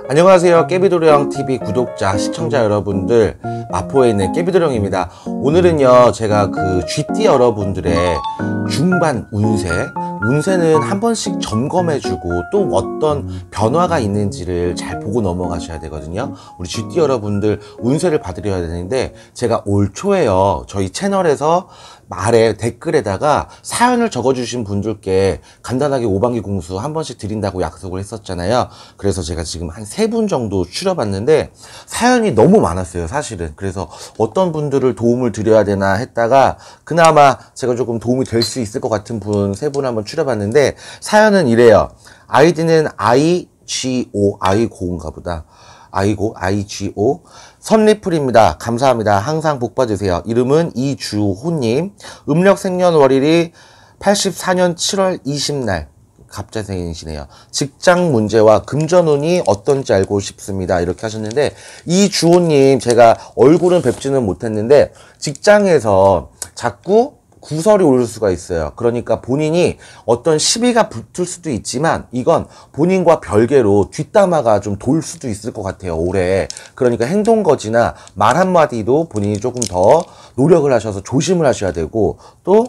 안녕하세요. 깨비도령 구독자, 시청자 여러분들, 마포에 있는 깨비도령입니다. 오늘은요, 제가 그 GT 여러분들의 중반 운세는 한 번씩 점검해주고 또 어떤 변화가 있는지를 잘 보고 넘어가셔야 되거든요. 우리 GT 여러분들 운세를 봐드려야 되는데, 제가 올 초에요, 저희 채널에서 말에 댓글에다가 사연을 적어주신 분들께 간단하게 오방기 공수 한 번씩 드린다고 약속을 했었잖아요. 그래서 제가 지금 한 3분 정도 추려봤는데 사연이 너무 많았어요, 사실은. 그래서 어떤 분들을 도움을 드려야 되나 했다가 그나마 제가 조금 도움이 될 수 있을 것 같은 분 3분 한번 추려봤는데, 사연은 이래요. 아이디는 아이고인가 보다. 아이고 선리풀입니다. 감사합니다. 항상 복 받으세요. 이름은 이주호님. 음력 생년월일이 84년 7월 20날 갑자생이시네요. 직장 문제와 금전운이 어떤지 알고 싶습니다. 이렇게 하셨는데, 이주호님, 제가 얼굴은 뵙지는 못했는데 직장에서 자꾸 구설이 올 수가 있어요. 그러니까 본인이 어떤 시비가 붙을 수도 있지만 이건 본인과 별개로 뒷담화가 좀 돌 수도 있을 것 같아요, 올해. 그러니까 행동거지나 말 한마디도 본인이 조금 더 노력을 하셔서 조심을 하셔야 되고, 또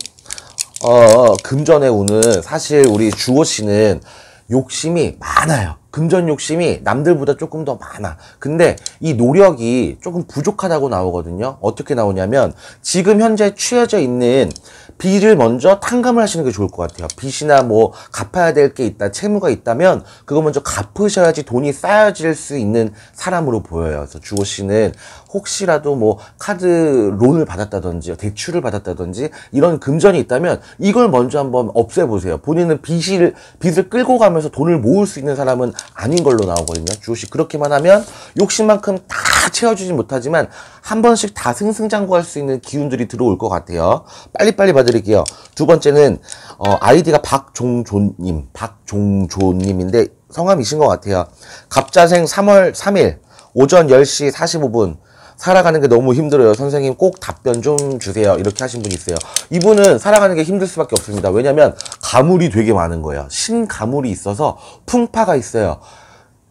금전의 운은 사실 우리 주호 씨는 욕심이 많아요. 금전 욕심이 남들보다 조금 더 많아. 근데 이 노력이 조금 부족하다고 나오거든요. 어떻게 나오냐면, 지금 현재 취해져 있는 빚을 먼저 탕감을 하시는 게 좋을 것 같아요. 빚이나 뭐 갚아야 될 게 있다, 채무가 있다면 그거 먼저 갚으셔야지 돈이 쌓여질 수 있는 사람으로 보여요. 그래서 주호 씨는 혹시라도 뭐 카드 론을 받았다든지 대출을 받았다든지 이런 금전이 있다면 이걸 먼저 한번 없애보세요. 본인은 빚을 끌고 가면서 돈을 모을 수 있는 사람은 아닌 걸로 나오거든요. 주호 씨 그렇게만 하면 욕심만큼 다 채워주지 못하지만 한 번씩 다 승승장구할 수 있는 기운들이 들어올 것 같아요. 빨리빨리 봐드릴게요. 두 번째는 아이디가 박종조님인데 성함이신 것 같아요. 갑자생 3월 3일 오전 10시 45분. 살아가는 게 너무 힘들어요. 선생님 꼭 답변 좀 주세요. 이렇게 하신 분이 있어요. 이분은 살아가는 게 힘들 수밖에 없습니다. 왜냐면 가물이 되게 많은 거예요. 신가물이 있어서 풍파가 있어요.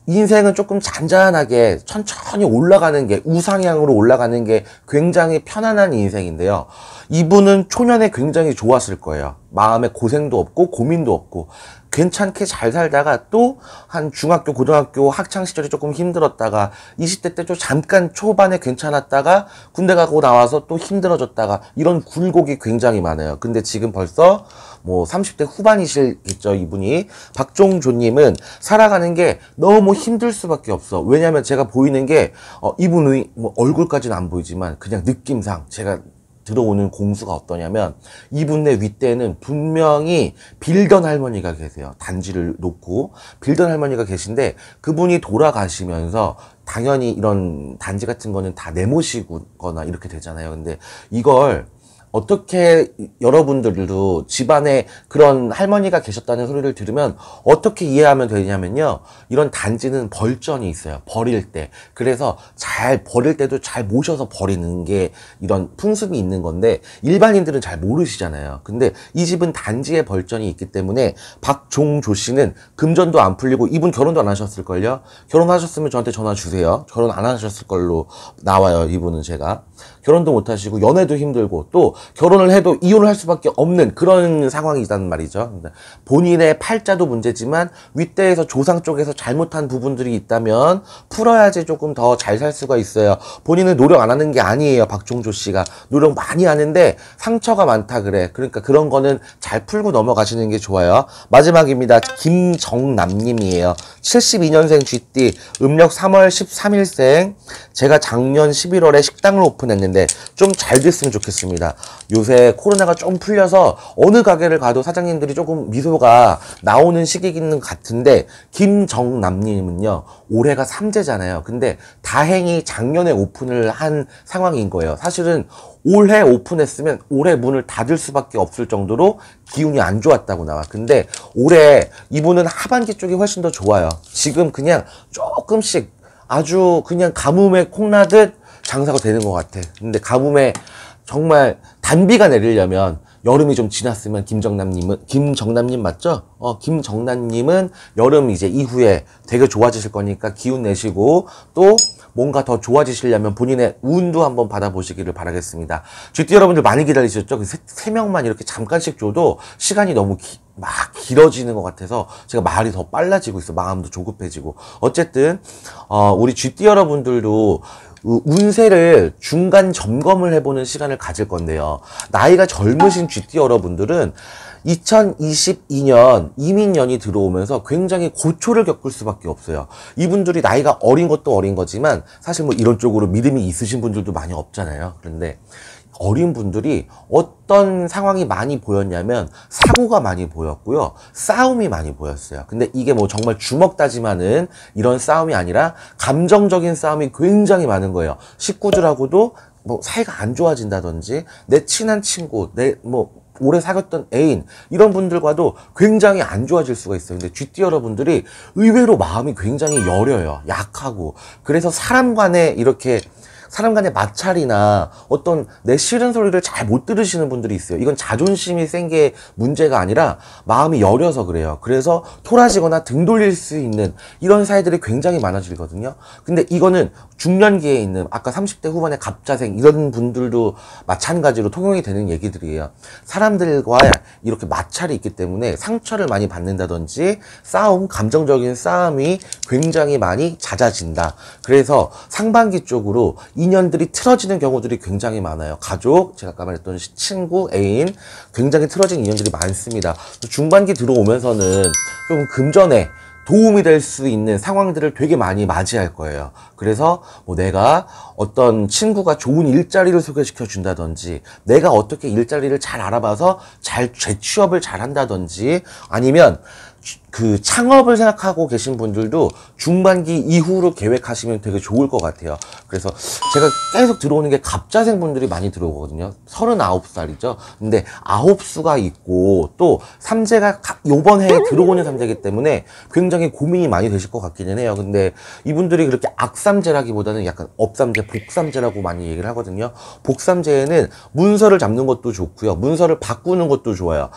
인생은 조금 잔잔하게 천천히 올라가는 게, 우상향으로 올라가는 게 굉장히 편안한 인생인데요. 이분은 초년에 굉장히 좋았을 거예요. 마음에 고생도 없고 고민도 없고 괜찮게 잘 살다가 또 한 중학교, 고등학교 학창시절이 조금 힘들었다가 20대 때 좀 잠깐 초반에 괜찮았다가 군대 가고 나와서 또 힘들어졌다가 이런 굴곡이 굉장히 많아요. 근데 지금 벌써 뭐 30대 후반이시겠죠, 이분이. 박종조님은 살아가는 게 너무 힘들 수밖에 없어. 왜냐면 제가 보이는 게 이분의 뭐 얼굴까지는 안 보이지만 그냥 느낌상 제가 들어오는 공수가 어떠냐면, 이분의 윗대에는 분명히 빌던 할머니가 계세요. 단지를 놓고 빌던 할머니가 계신데, 그분이 돌아가시면서 당연히 이런 단지 같은 거는 다 내모시거나 이렇게 되잖아요. 근데 이걸 어떻게 여러분들도 집안에 그런 할머니가 계셨다는 소리를 들으면 어떻게 이해하면 되냐면요, 이런 단지는 벌전이 있어요, 버릴 때. 그래서 잘 버릴 때도 잘 모셔서 버리는 게 이런 풍습이 있는 건데 일반인들은 잘 모르시잖아요. 근데 이 집은 단지에 벌전이 있기 때문에 박종조 씨는 금전도 안 풀리고, 이분 결혼도 안 하셨을걸요. 결혼하셨으면 저한테 전화 주세요. 결혼 안 하셨을 걸로 나와요. 이분은 제가 결혼도 못 하시고 연애도 힘들고 또 결혼을 해도 이혼을 할 수밖에 없는 그런 상황이란 말이죠. 본인의 팔자도 문제지만 윗대에서 조상 쪽에서 잘못한 부분들이 있다면 풀어야지 조금 더 잘 살 수가 있어요. 본인은 노력 안 하는 게 아니에요. 박종조 씨가 노력 많이 하는데 상처가 많다 그래. 그러니까 그런 거는 잘 풀고 넘어가시는 게 좋아요. 마지막입니다. 김정남님이에요. 72년생 GT, 음력 3월 13일생. 제가 작년 11월에 식당을 오픈했는데 좀 잘 됐으면 좋겠습니다. 요새 코로나가 좀 풀려서 어느 가게를 가도 사장님들이 조금 미소가 나오는 시기인 것 같은데, 김정남님은요, 올해가 3제잖아요. 근데 다행히 작년에 오픈을 한 상황인 거예요. 사실은 올해 오픈했으면 올해 문을 닫을 수밖에 없을 정도로 기운이 안 좋았다고 나와. 근데 올해 이분은 하반기 쪽이 훨씬 더 좋아요. 지금 그냥 조금씩 아주 그냥 가뭄에 콩나듯 장사가 되는 것 같아. 근데 가뭄에 정말 단비가 내리려면 여름이 좀 지났으면 김정남님 맞죠? 김정남님은 여름 이제 이후에 되게 좋아지실 거니까 기운 내시고 또 뭔가 더 좋아지시려면 본인의 운도 한번 받아보시기를 바라겠습니다. GT 여러분들 많이 기다리셨죠? 그 세 명만 이렇게 잠깐씩 줘도 시간이 너무 막 길어지는 것 같아서 제가 말이 더 빨라지고 있어. 마음도 조급해지고. 어쨌든 우리 GT 여러분들도 운세를 중간 점검을 해보는 시간을 가질 건데요. 나이가 젊으신 GT 여러분들은 2022년 이민년이 들어오면서 굉장히 고초를 겪을 수밖에 없어요. 이분들이 나이가 어린 것도 어린 거지만 사실 뭐 이런 쪽으로 믿음이 있으신 분들도 많이 없잖아요. 그런데 어린 분들이 어떤 상황이 많이 보였냐면 사고가 많이 보였고요. 싸움이 많이 보였어요. 근데 이게 뭐 정말 주먹 다짐하는 이런 싸움이 아니라 감정적인 싸움이 굉장히 많은 거예요. 식구들하고도 뭐 사이가 안 좋아진다든지 내 친한 친구, 내 뭐 오래 사귀었던 애인 이런 분들과도 굉장히 안 좋아질 수가 있어요. 근데 GT 여러분들이 의외로 마음이 굉장히 여려요. 약하고. 그래서 사람 간의 마찰이나 어떤 내 싫은 소리를 잘 못 들으시는 분들이 있어요. 이건 자존심이 센 게 문제가 아니라 마음이 여려서 그래요. 그래서 토라지거나 등 돌릴 수 있는 이런 사회들이 굉장히 많아지거든요. 근데 이거는 중년기에 있는 아까 30대 후반의 갑자생 이런 분들도 마찬가지로 통용이 되는 얘기들이에요. 사람들과 이렇게 마찰이 있기 때문에 상처를 많이 받는다든지 감정적인 싸움이 굉장히 많이 잦아진다. 그래서 상반기 쪽으로 인연들이 틀어지는 경우들이 굉장히 많아요. 가족, 제가 아까 말했던 친구, 애인 굉장히 틀어진 인연들이 많습니다. 중반기 들어오면서는 좀 금전에 도움이 될 수 있는 상황들을 되게 많이 맞이할 거예요. 그래서 뭐 내가 어떤 친구가 좋은 일자리를 소개시켜 준다든지 내가 어떻게 일자리를 잘 알아봐서 재취업을 잘 한다든지 아니면 그 창업을 생각하고 계신 분들도 중반기 이후로 계획하시면 되게 좋을 것 같아요. 그래서 제가 계속 들어오는 게 갑자생 분들이 많이 들어오거든요. 39살이죠. 근데 9수가 있고 또 삼재가 요번 해에 들어오는 삼재이기 때문에 굉장히 고민이 많이 되실 것 같기는 해요. 근데 이분들이 그렇게 악삼재라기보다는 약간 업삼재, 복삼재라고 많이 얘기를 하거든요. 복삼재에는 문서를 잡는 것도 좋고요. 문서를 바꾸는 것도 좋아요.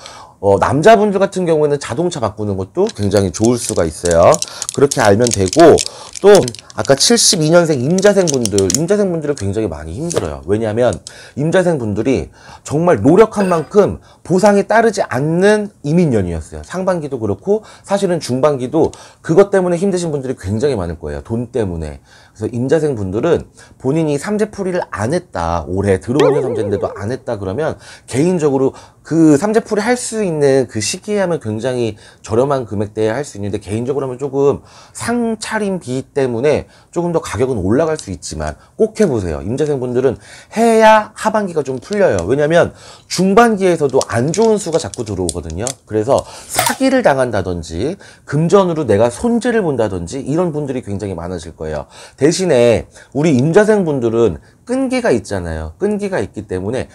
남자분들 같은 경우에는 자동차 바꾸는 것도 굉장히 좋을 수가 있어요. 그렇게 알면 되고, 또 아까 72년생 임자생분들은 굉장히 많이 힘들어요. 왜냐하면 임자생분들이 정말 노력한 만큼 보상이 따르지 않는 이민년이었어요. 상반기도 그렇고 사실은 중반기도 그것 때문에 힘드신 분들이 굉장히 많을 거예요. 돈 때문에. 그래서 임자생분들은 본인이 삼재풀이를 안 했다, 올해 들어오는 삼재인데도 안 했다 그러면 개인적으로 그 삼재풀이 할 수 있는 그 시기에 하면 굉장히 저렴한 금액대에 할 수 있는데 개인적으로 하면 조금 상차림비 때문에 조금 더 가격은 올라갈 수 있지만 꼭 해보세요. 임자생분들은 해야 하반기가 좀 풀려요. 왜냐면 중반기에서도 안 좋은 수가 자꾸 들어오거든요. 그래서 사기를 당한다든지 금전으로 내가 손재를 본다든지 이런 분들이 굉장히 많으실 거예요. 대신에 우리 임자생분들은 끈기가 있잖아요. 끈기가 있기 때문에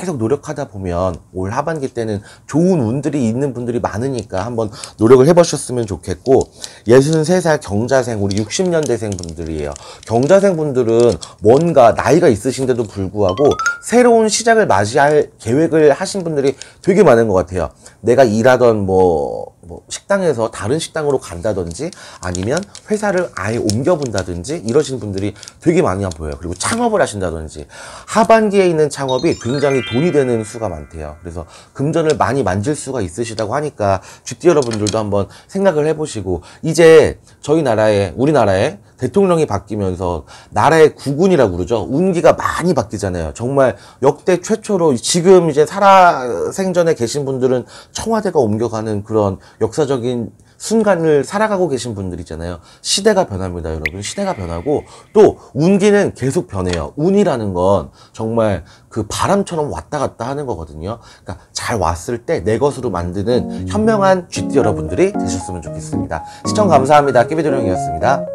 계속 노력하다 보면 올 하반기 때는 좋은 운들이 있는 분들이 많으니까 한번 노력을 해보셨으면 좋겠고, 63살 경자생, 우리 60년대생 분들이에요. 경자생 분들은 뭔가 나이가 있으신데도 불구하고 새로운 시작을 맞이할 계획을 하신 분들이 되게 많은 것 같아요. 내가 일하던 뭐 식당에서 다른 식당으로 간다든지 아니면 회사를 아예 옮겨본다든지 이러신 분들이 되게 많이 보여요. 그리고 창업을 하신다든지 하반기에 있는 창업이 굉장히 돈이 되는 수가 많대요. 그래서 금전을 많이 만질 수가 있으시다고 하니까 GT 여러분들도 한번 생각을 해보시고, 이제 우리나라에 대통령이 바뀌면서 나라의 국운이라고 그러죠. 운기가 많이 바뀌잖아요. 정말 역대 최초로 지금 이제 살아생전에 계신 분들은 청와대가 옮겨가는 그런 역사적인 순간을 살아가고 계신 분들이잖아요. 시대가 변합니다, 여러분. 시대가 변하고 또 운기는 계속 변해요. 운이라는 건 정말 그 바람처럼 왔다 갔다 하는 거거든요. 그러니까 잘 왔을 때 내 것으로 만드는 현명한 GT 여러분들이 되셨으면 좋겠습니다. 시청 감사합니다. 깨비도령이었습니다.